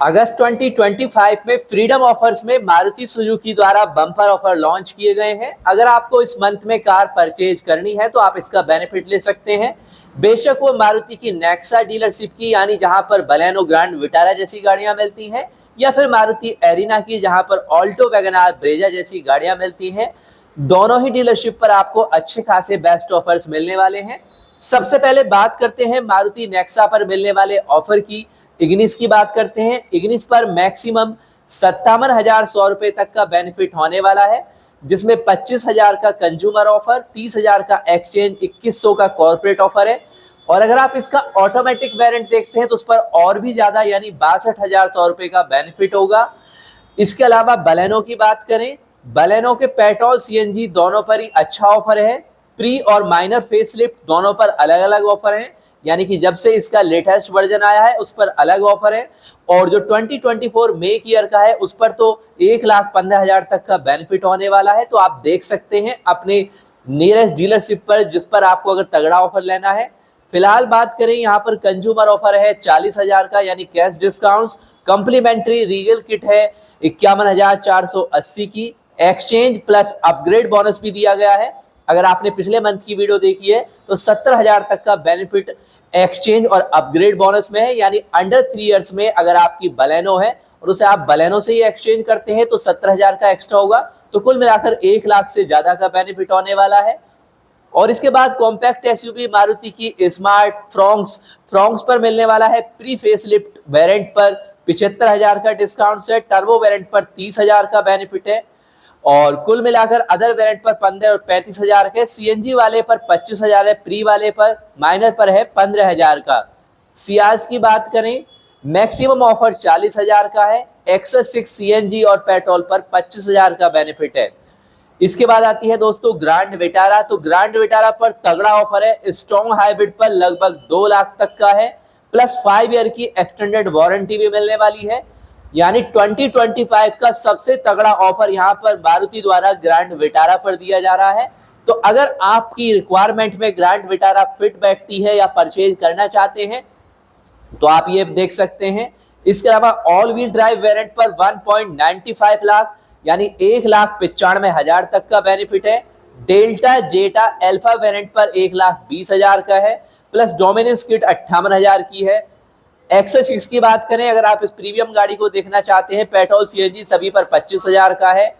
अगस्त 2025 में freedom offers में Maruti Suzuki द्वारा बम्पर ऑफर लॉन्च किए गए हैं। अगर आपको इस मंथ में कार परचेज करनी है तो आप इसका बेनिफिट ले सकते हैं। बेशक वो मारुति की नेक्सा डीलरशिप की, यानी जहां पर बलेनो, ग्रैंड विटारा जैसी गाड़ियां मिलती हैं, या फिर मारुति एरिना की जहां पर ऑल्टो, वैगनआर, ब्रेजा जैसी गाड़ियां मिलती हैं। दोनों ही डीलरशिप पर आपको अच्छे खासे बेस्ट ऑफर्स मिलने वाले हैं। सबसे पहले बात करते हैं मारुति नेक्सा पर मिलने वाले ऑफर की। इग्निस की बात करते हैं। इग्निस पर मैक्सिमम 57,100 रुपए तक का बेनिफिट होने वाला है, जिसमें 25,000 का कंज्यूमर ऑफर, 30,000 का एक्सचेंज, 2100 का कॉर्पोरेट ऑफर है। और अगर आप इसका ऑटोमेटिक वेरिएंट देखते हैं तो उस पर और भी ज्यादा, यानी 62,100 रुपए का बेनिफिट होगा। इसके अलावा बलेनो की बात करें, बलेनो के पेट्रोल सीएनजी दोनों पर ही अच्छा ऑफर है। प्री और माइनर फेसलिफ्ट दोनों पर अलग अलग ऑफर है, यानी कि जब से इसका लेटेस्ट वर्जन आया है उस पर अलग ऑफर है। और जो 2024 मेक ईयर का है उस पर तो 1,15,000 तक का बेनिफिट होने वाला है। तो आप देख सकते हैं अपने नियरेस्ट डीलरशिप पर, जिस पर आपको अगर तगड़ा ऑफर लेना है। फिलहाल बात करें, यहाँ पर कंज्यूमर ऑफर है 40,000 का, यानी cash discount. Complementary Regal kit है 51,480 की। एक्सचेंज प्लस अपग्रेड बोनस भी दिया गया है। अगर आपने पिछले मंथ की वीडियो देखी है तो 70,000 तक का बेनिफिट एक्सचेंज और अपग्रेड बोनस में है, यानी अंडर 3 इयर्स में अगर आपकी बलेनो है और उसे आप बलेनो से ही एक्सचेंज करते हैं तो 17,000 का एक्स्ट्रा होगा। तो कुल मिलाकर 1 लाख से ज्यादा का बेनिफिट होने वाला है। और इसके बाद कॉम्पैक्ट एसयूवी मारुति की स्मार्ट फ्रॉन्क्स पर मिलने वाला है प्री फेसलिफ्ट वेरिएंट पर 75,000 का डिस्काउंट से, टर्बो वेरिएंट पर 30,000 का बेनिफिट है। और कुल मिलाकर अदर वेरिएंट पर 15 और 35,000 के, सीएनजी वाले पर 25,000 है, प्री वाले पर, माइनर पर है 15,000 का। सियाज की बात करें, मैक्सिमम ऑफर 40,000 का है। एक्सेस 6 सीएनजी और पेट्रोल पर 25,000 का बेनिफिट है। इसके बाद आती है दोस्तों ग्रैंड विटारा। तो ग्रैंड विटारा पर तगड़ा ऑफर है। स्ट्रॉन्ग हाइब्रिड पर लगभग 2 लाख तक का है, प्लस 5 ईयर की एक्सटेंडेड वारंटी भी मिलने वाली है। यानी 2025 का सबसे तगड़ा ऑफर यहाँ पर मारुति द्वारा ग्रैंड विटारा पर दिया जा रहा है। तो अगर आपकी रिक्वायरमेंट में ग्रैंड विटारा फिट बैठती है या परचेज करना चाहते हैं तो आप ये देख सकते हैं। इसके अलावा ऑल व्हील ड्राइव वेरिएंट पर 1.95 लाख, यानी 1,95,000 तक का बेनिफिट है। डेल्टा जेटा अल्फा वेरिएंट पर 1,20,000 का है, प्लस डोमिनेंस किट 58,000 की है। एक्सेस इसकी बात करें, अगर आप इस प्रीमियम गाड़ी को देखना चाहते हैं, पेट्रोल सीएनजी सभी पर 25,000 का है।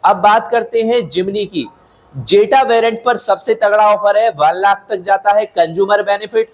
अब बात करते हैं जिमनी की। जेटा वेरिएंट पर सबसे तगड़ा ऑफर है, 1 लाख तक जाता है कंज्यूमर बेनिफिट।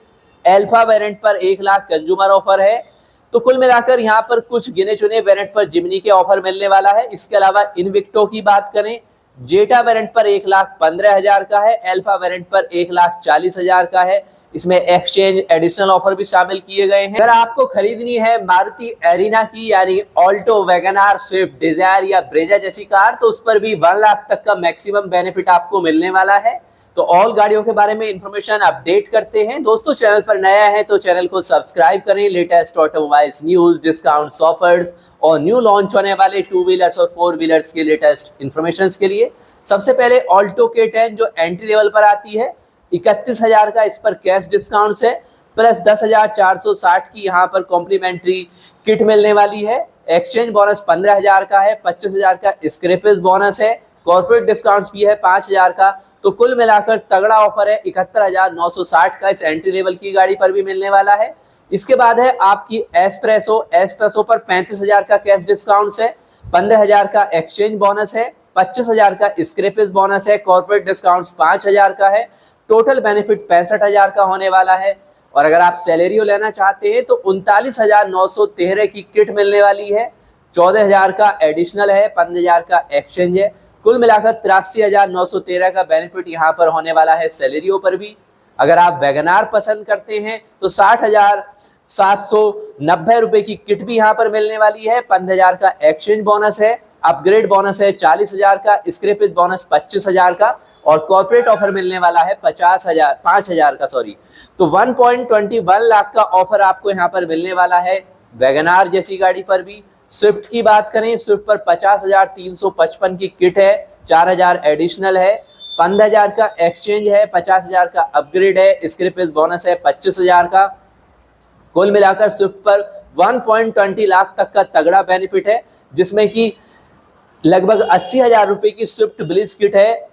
अल्फा वेरिएंट पर 1 लाख कंज्यूमर ऑफर है। तो कुल मिलाकर यहाँ पर कुछ गिने चुने वेरिएंट पर जिमनी के ऑफर मिलने वाला है। इसके अलावा इनविक्टो की बात करें, जेटा वेरिएंट पर 1,15,000 का है, अल्फा वेरिएंट पर 1,40,000 का है। इसमें एक्सचेंज एडिशनल ऑफर भी शामिल किए गए हैं। अगर आपको खरीदनी है मारुति एरिना की, यानी ऑल्टो, वैगनआर, स्विफ्ट डिजायर या ब्रेजा जैसी कार, तो उस पर भी 1 लाख तक का मैक्सिमम बेनिफिट आपको मिलने वाला है। तो ऑल गाड़ियों के बारे में इंफॉर्मेशन अपडेट करते हैं। दोस्तों चैनल पर नया है तो चैनल को सब्सक्राइब करें। Latest automobiles news, discounts, offers और न्यू लॉन्च होने वाले 2 व्हीलर्स और 4 व्हीलर्स के लेटेस्ट इंफॉर्मेशन के लिए सबसे पहले ऑल्टो K10 जो एंट्री लेवल पर आती है, 31,000 का इस पर कैश डिस्काउंट है, प्लस 10,460 की यहाँ पर कॉम्प्लीमेंट्री किट मिलने वाली है। एक्सचेंज बोनस 15,000 का है, 25,000 का स्क्रैपेज बोनस है, कॉर्पोरेट डिस्काउंट भी है 5,000 का। तो कुल मिलाकर तगड़ा ऑफर है 71,960 का इस एंट्री लेवल की गाड़ी पर भी मिलने वाला है। इसके बाद है आपकी एस्प्रेसो पर 35,000 का कैश डिस्काउंट है, 15,000 का एक्सचेंज बोनस है, 25,000 का स्क्रैपेज बोनस है, कॉर्पोरेट डिस्काउंट 5,000 का है। टोटल बेनिफिट 65,000 का होने वाला है। और अगर आप सैलरियो लेना चाहते हैं तो 39,913 की किट मिलने वाली है, 14,000 का एडिशनल है, 15,000 का एक्सचेंज है। कुल मिलाकर 83,913 का बेनिफिट यहाँ पर होने वाला है सैलरियो पर भी। अगर आप वैगनआर पसंद करते हैं तो 60,790 रुपए की किट भी यहाँ पर मिलने वाली है, 15,000 का एक्सचेंज बोनस है, अपग्रेड बोनस है 40,000 का, स्क्रैपेज बोनस 25,000 का और कॉर्पोरेट ऑफर मिलने वाला है 5,000 का सॉरी। तो 1.21 लाख का ऑफर आपको यहाँ पर मिलने वाला है वैगनआर जैसी गाड़ी पर भी। स्विफ्ट की बात करें, स्विफ्ट पर 50,355 की किट है, 4,000 एडिशनल है, 15,000 का एक्सचेंज है, 50,000 का अपग्रेड है, स्क्रैपेज बोनस है 25,000 का। कुल मिलाकर स्विफ्ट पर 1.20 लाख तक का तगड़ा बेनिफिट है, जिसमें कि लगभग 80,000 रुपए की स्विफ्ट ब्लिस किट है,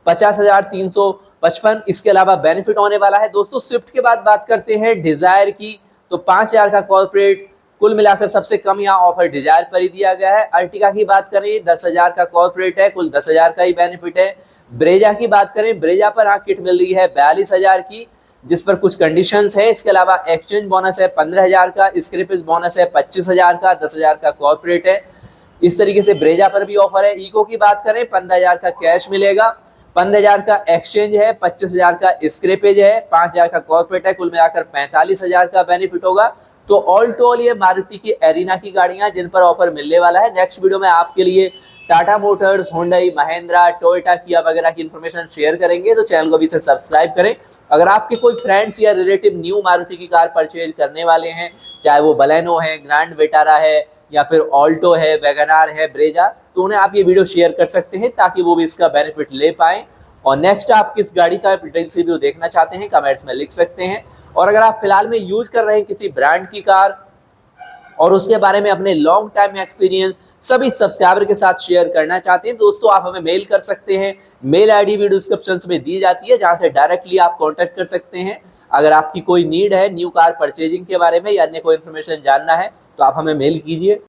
50,355 इसके अलावा बेनिफिट होने वाला है। दोस्तों स्विफ्ट के बाद बात करते हैं डिजायर की, तो 5,000 का कॉर्पोरेट, कुल मिलाकर सबसे कम यहाँ ऑफर डिजायर पर ही दिया गया है। अर्टिगा की बात करें 10,000 का कॉर्पोरेट है, कुल 10,000 का ही बेनिफिट है। ब्रेजा की बात करें, ब्रेजा पर हाँ किट मिल रही है 42,000 की, जिस पर कुछ कंडीशंस है। इसके अलावा एक्सचेंज बोनस है 15,000 का, स्क्रैपेज बोनस है 25,000 का, 10,000 का कॉर्पोरेट है। इस तरीके से ब्रेजा पर भी ऑफर है। इको की बात करें 15,000 का कैश मिलेगा, 15,000 का एक्सचेंज है, 25,000 का स्क्रैपेज है, 5,000 का कॉर्पोरेट है, कुल मिलाकर 45,000 का बेनिफिट होगा। तो ऑल टू ऑल ये मारुति की एरिना की गाड़ियां जिन पर ऑफर मिलने वाला है। नेक्स्ट वीडियो में आपके लिए Tata Motors, Hyundai, Mahindra, Toyota, किया वगैरह की इंफॉर्मेशन शेयर करेंगे, तो चैनल को अभी से सब्सक्राइब करें। अगर आपके कोई फ्रेंड्स या रिलेटिव न्यू मारुति की कार परचेज करने वाले हैं, चाहे वो बलेनो है, ग्रैंड विटारा है, या फिर ऑल्टो है, वैगनार है, ब्रेजा, तो उन्हें आप ये वीडियो शेयर कर सकते हैं ताकि वो भी इसका बेनिफिट ले पाए। और नेक्स्ट आप किस गाड़ी का डिटेल्स रिव्यू देखना चाहते हैं कमेंट्स में लिख सकते हैं। और अगर आप फिलहाल में यूज कर रहे हैं किसी ब्रांड की कार और उसके बारे में अपने लॉन्ग टाइम एक्सपीरियंस सभी सब्सक्राइबर के साथ शेयर करना चाहते हैं, दोस्तों आप हमें मेल कर सकते हैं। मेल आईडी वीडियो डिस्क्रिप्शन में दी जाती है, जहां से डायरेक्टली आप कांटेक्ट कर सकते हैं। अगर आपकी कोई नीड है न्यू कार परचेजिंग के बारे में या अन्य कोई इन्फॉर्मेशन जानना है तो आप हमें मेल कीजिए।